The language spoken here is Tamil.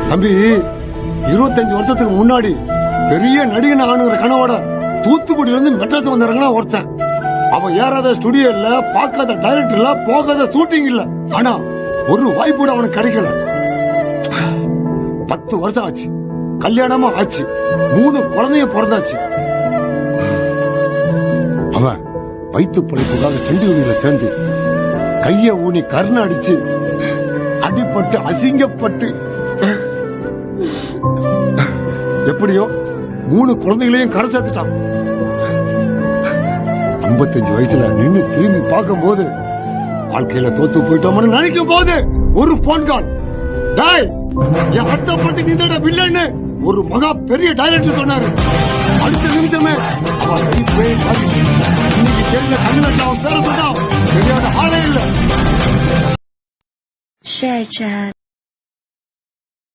தம்பி 25 வருஷத்துக்கு முன்னாடி பெரிய நடிகன் ஆணுங்கிற கனவோட தூத்துக்குடியில இருந்து மெட்ராஸ் வந்தாருங்கன்னா ஒருத்தன். அவன் ஏறாத ஸ்டுடியோ இல்ல, பார்க்காத டைரக்டர் இல்ல, போகாத ஷூட்டிங் இல்ல. ஆனா ஒரு வாய்ப்பு கூட அவனுக்கு கிடைக்கல. 10 வருஷம் ஆச்சு, கல்யாணமா ஆச்சு, 3 குழந்தைய பிறந்தாச்சு. அவன் வயிற்று பிழைப்புக்காக செண்டு யூனியில சேர்ந்து கைய ஊனி கர்ண அடிச்சு அடிப்பட்டு அசிங்கப்பட்டு எப்படியோ 3 குழந்தைகளையும் கரை சேர்த்துட்டான். 55 வயசுல நின்று திரும்பி பார்க்கும் போது வாழ்க்கையில தோத்து போயிட்டோம்னு நினைக்கும் போது ஒரு போன் கால். டாய், என் அடுத்த படத்துக்கு நீ வில்லன்னு ஒரு மகா பெரிய டைரக்டர் சொன்னாரு. அடுத்த நிமிஷமே அவன் இன்னைக்கு தெரியல கண்ணு அவன் பேர சொன்னான். தெரியாத ஆளே இல்ல.